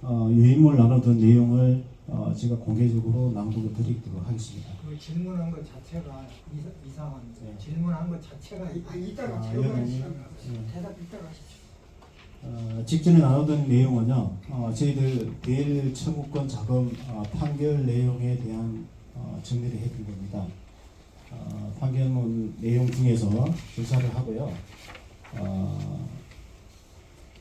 유인물 나누던 내용을 제가 공개적으로 낭독을 드리도록 하겠습니다. 그 질문한 것 자체가 이상한데 네. 질문한 것 자체가 이따가 대답 이따가 하시죠. 직전에 나누던 내용은요, 저희들 대일 청구권 자금 판결 내용에 대한 정리를 해드린 겁니다. 판결문 내용 중에서 조사를 하고요.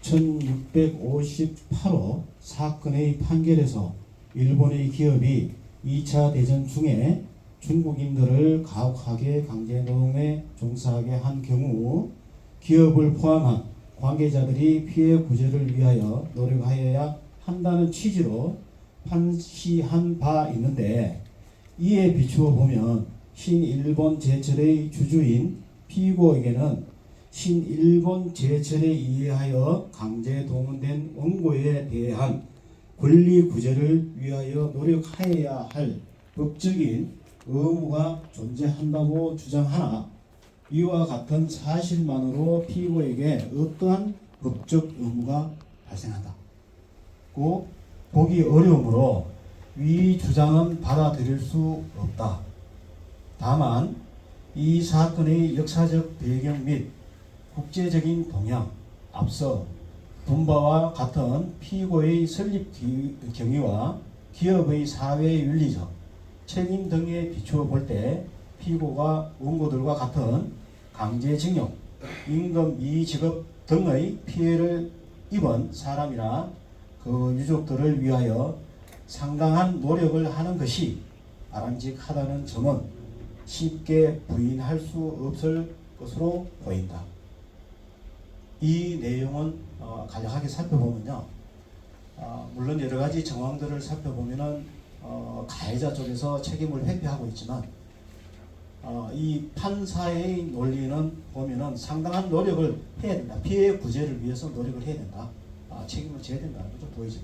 1658호 사건의 판결에서 일본의 기업이 2차 대전 중에 중국인들을 가혹하게 강제노동에 종사하게 한 경우 기업을 포함한 관계자들이 피해 구제를 위하여 노력하여야 한다는 취지로 판시한 바 있는데, 이에 비추어 보면 신일본 제철의 주주인 피고에게는 신일본 제철에 의하여 강제 동원된 원고에 대한 권리 구제를 위하여 노력하여야 할 법적인 의무가 존재한다고 주장하나, 이와 같은 사실만으로 피고에게 어떠한 법적 의무가 발생한다고 보기 어려우므로 위 주장은 받아들일 수 없다. 다만 이 사건의 역사적 배경 및 국제적인 동향, 앞서 분바와 같은 피고의 설립 경위와 기업의 사회윤리적 책임 등에 비추어 볼 때 피고가 원고들과 같은 강제징용, 임금 미지급 등의 피해를 입은 사람이나 그 유족들을 위하여 상당한 노력을 하는 것이 바람직하다는 점은 쉽게 부인할 수 없을 것으로 보인다. 이 내용은 간략하게 살펴보면요, 물론 여러 가지 정황들을 살펴보면은 가해자 쪽에서 책임을 회피하고 있지만, 이 판사의 논리는 보면은 상당한 노력을 해야 된다. 피해 구제를 위해서 노력을 해야 된다. 책임을 져야 된다는 것도 보이죠.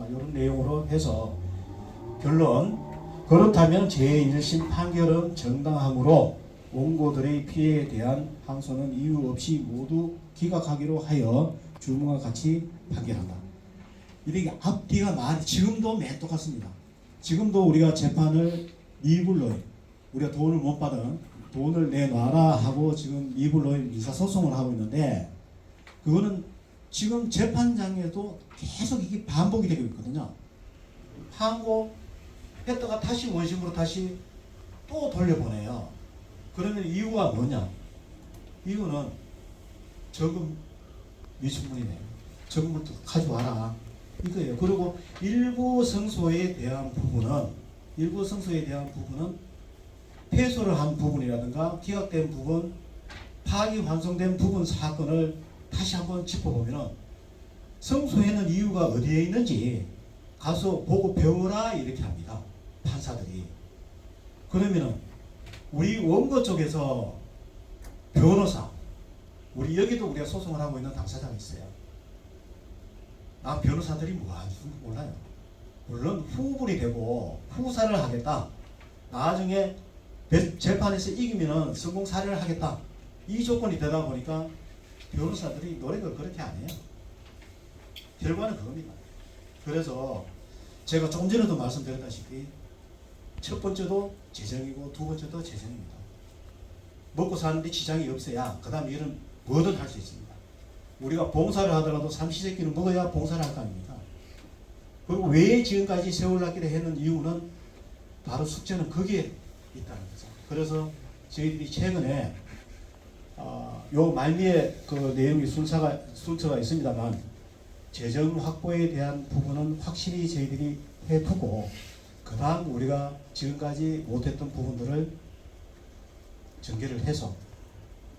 이런 내용으로 해서 결론, 그렇다면 제1심 판결은 정당하므로 원고들의 피해에 대한 항소는 이유 없이 모두 기각하기로 하여 주문과 같이 판결한다. 이렇게 앞뒤가 말이 지금도 맨 똑같습니다. 지금도 우리가 재판을 미불로에 우리가 돈을 못 받은 돈을 내놔라 하고 지금 미불로에 민사소송을 하고 있는데, 그거는 지금 재판장에도 계속 이게 반복이 되고 있거든요. 항고했다가 다시 원심으로 다시 또 돌려보내요. 그러면 이유가 뭐냐? 이유는 저금 미충분이네요. 저금을 또 가져와라 이거예요. 그리고 일부 성소에 대한 부분은 패소를 한 부분이라든가 기각된 부분, 파기환송된 부분 사건을 다시 한번 짚어보면은 성소에는 이유가 어디에 있는지 가서 보고 배워라 이렇게 합니다. 판사들이. 그러면은 우리 원고 쪽에서 변호사, 우리 여기도 우리가 소송을 하고 있는 당사자가 있어요. 변호사들이 뭐 하는지 몰라요. 물론 후불이 되고 후사를 하겠다. 나중에 재판에서 이기면은 성공 사례를 하겠다. 이 조건이 되다 보니까 변호사들이 노력을 그렇게 안 해요. 결과는 그겁니다. 그래서 제가 조금 전에도 말씀드렸다시피 첫 번째도 재정이고 두 번째도 재정입니다. 먹고 사는데 지장이 없어야 그 다음 일은 뭐든 할 수 있습니다. 우리가 봉사를 하더라도 삼시세끼는 먹어야 봉사를 할 거 아닙니까? 그리고 왜 지금까지 세월낙기를 했는 이유는 바로 숙제는 거기에 있다는 거죠. 그래서 저희들이 최근에 요 말미에 그 내용이 순서가 있습니다만, 재정 확보에 대한 부분은 확실히 저희들이 해두고 그 다음 우리가 지금까지 못했던 부분들을 전개를 해서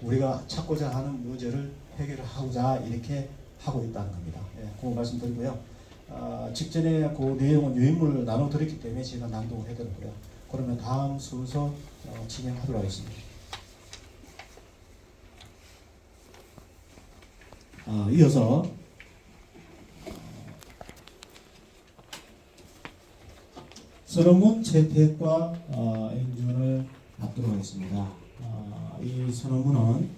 우리가 찾고자 하는 문제를 해결을 하고자 이렇게 하고 있다는 겁니다. 그 말씀드리고요. 직전에 그 내용은 유인물을 나눠드렸기 때문에 제가 낭독을 해드렸고요. 그러면 다음 순서 진행하도록 하겠습니다. 이어서 선언문 채택과 인준을 받도록 하겠습니다. 이 선언문은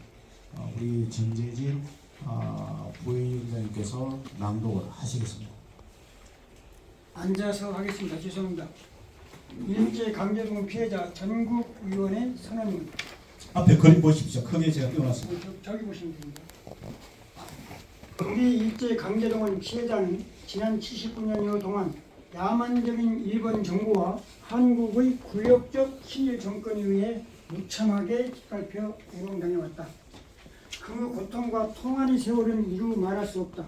우리 정재진 부위원장님께서 낭독을 하시겠습니다. 앉아서 하겠습니다. 죄송합니다. 일제강제동 피해자 전국위원회 선언문. 앞에 그림 보십시오. 크게 제가 띄워놨습니다. 저기 보시면 됩니다. 우리 일제강제동원 피해자는 지난 79년여 동안 야만적인 일본 정부와 한국의 굴욕적 친일 정권에 의해 무참하게 짓밟혀 우롱당해왔다. 그 고통과 통한의 세월은 이루 말할 수 없다.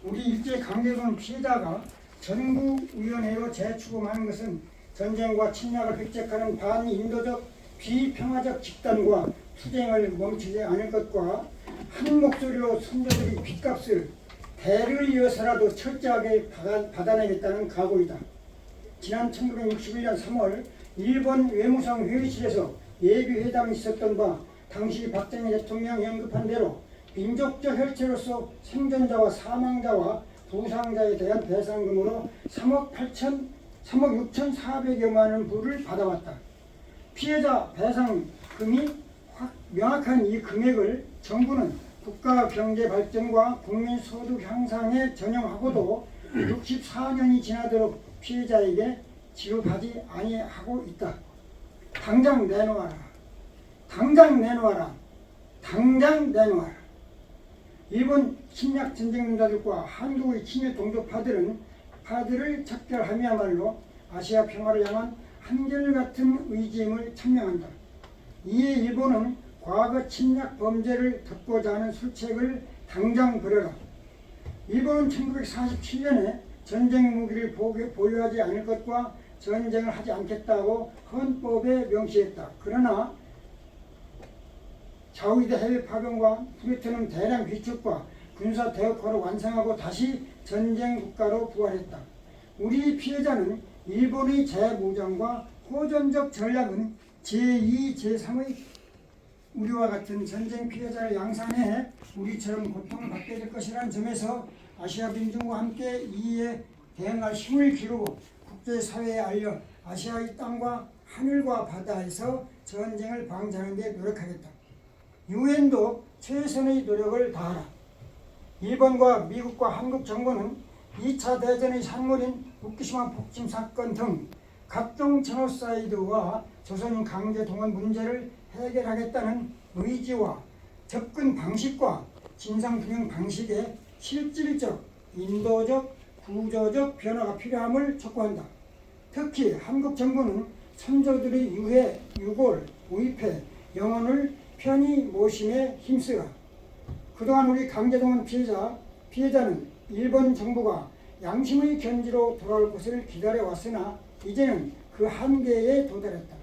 우리 일제강제동원 피해자가 전국위원회로 재추검하는 것은 전쟁과 침략을 획책하는 반인도적 비평화적 집단과 투쟁을 멈추지 않을 것과 한 목소리로 선조들이 빚값을 대를 이어서라도 철저하게 받아내겠다는 각오이다. 지난 1961년 3월 일본 외무성 회의실에서 예비회담이 있었던 바 당시 박정희 대통령이 언급한 대로 민족적 혈체로서 생존자와 사망자와 부상자에 대한 배상금으로 3억 6,400여만 원 부를 받아왔다. 피해자 배상금이 명확한 이 금액을 정부는 국가 경제 발전과 국민 소득 향상에 전용하고도 64년이 지나도록 피해자에게 지급하지 아니하고 있다. 당장 내놓아라. 당장 내놓아라. 당장 내놓아라. 일본 침략 전쟁자들과 한국의 친일 동족파들을 척결하며야말로 아시아 평화를 향한 한결같은 의지임을 천명한다. 이에 일본은 과거 침략 범죄를 덮고자 하는 술책을 당장 버려라. 일본은 1947년에 전쟁 무기를 보유하지 않을 것과 전쟁을 하지 않겠다고 헌법에 명시했다. 그러나 자위대 해외 파병과 후리트는 대량 비축과 군사 대역화를 완성하고 다시 전쟁 국가로 부활했다. 우리 피해자는 일본의 재무장과 호전적 전략은 제2, 제3의 우리와 같은 전쟁 피해자를 양산해 우리처럼 고통을 받게 될 것이라는 점에서 아시아 민중과 함께 이에 대응할 힘을 기르고 국제사회에 알려 아시아의 땅과 하늘과 바다에서 전쟁을 방지하는 데 노력하겠다. 유엔도 최선의 노력을 다하라. 일본과 미국과 한국 정부는 2차 대전의 산물인 후쿠시마 폭침 사건 등 각종 제노사이드와 조선 강제 동원 문제를 해결하겠다는 의지와 접근 방식과 진상규명 방식에 실질적, 인도적, 구조적 변화가 필요함을 촉구한다. 특히 한국 정부는 선조들의 유해, 유골, 우입회, 영혼을 편히 모심에 힘쓰라. 그동안 우리 강제동원 피해자는 일본 정부가 양심의 견지로 돌아올 것을 기다려왔으나 이제는 그 한계에 도달했다.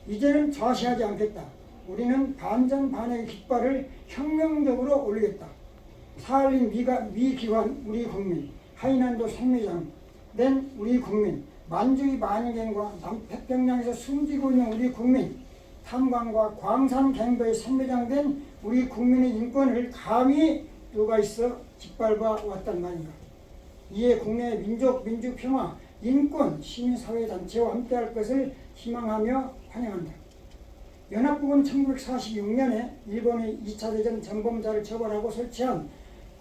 이제는 좌시하지 않겠다. 우리는 반전반의 깃발을 혁명적으로 올리겠다. 사할린 미기관 우리 국민, 하이난도 생매장 된 우리 국민, 만주의 만인갱과 남태평양에서 숨지고 있는 우리 국민, 탐관과 광산 갱도에 생매장된 우리 국민의 인권을 감히 누가 있어 짓밟아 왔단 말인가. 이에 국내 민주평화, 인권, 시민사회단체와 함께할 것을 희망하며 환영한다. 연합국은 1946년에 일본의 2차 대전 전범자를 처벌하고 설치한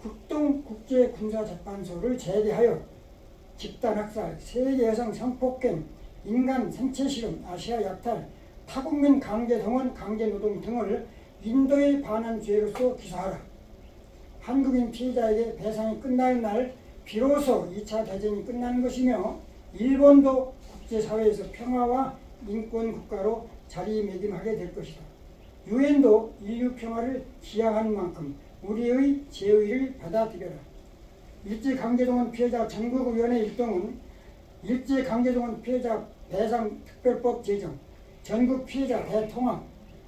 국동국제군사재판소를 제대하여 집단학살, 세계 여성 성폭행, 인간 생체실험, 아시아 약탈, 타국민 강제동원, 강제노동 등을 인도에 반한 죄로서 기소하라. 한국인 피해자에게 배상이 끝날 날 비로소 2차 대전이 끝나는 것이며 일본도 국제사회에서 평화와 인권 국가로 자리매김하게 될 것이다. 유엔도 인류 평화를 지향하는 만큼 우리의 제의를 받아들여라. 일제강제동원 피해자 전국위원회 일동은 일제강제동원 피해자 배상특별법 제정, 전국 피해자 대통합,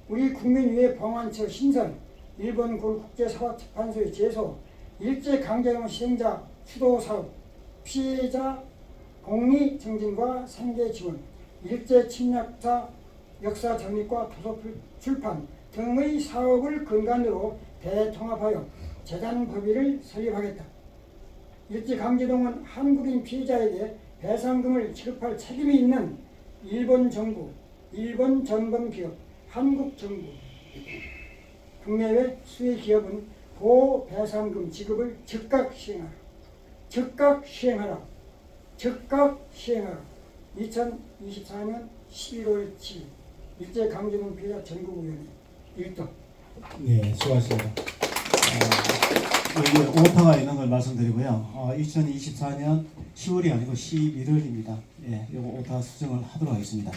우리 국민위해 봉안처 신설, 일본 국제사법재판소의 제소, 일제강제동원 시행자 추도사업, 피해자 공리 증진과 생계 지원, 일제침략자 역사 정립과 도서 출판 등의 사업을 근간으로 대통합하여 재단법인을 설립하겠다. 일제강제동원 한국인 피해자에게 배상금을 지급할 책임이 있는 일본 정부, 일본 전범기업, 한국 정부, 국내외 수의 기업은 보호 배상금 지급을 즉각 시행하라. 즉각 시행하라. 즉각 시행하라. 2024년 11월 7일 일제강점기 피해자 전국위원회 1등. 네, 수고하셨습니다. 여기 오타가 있는 걸 말씀드리고요. 2024년 10월이 아니고 11월입니다. 예, 이거 오타 수정을 하도록 하겠습니다.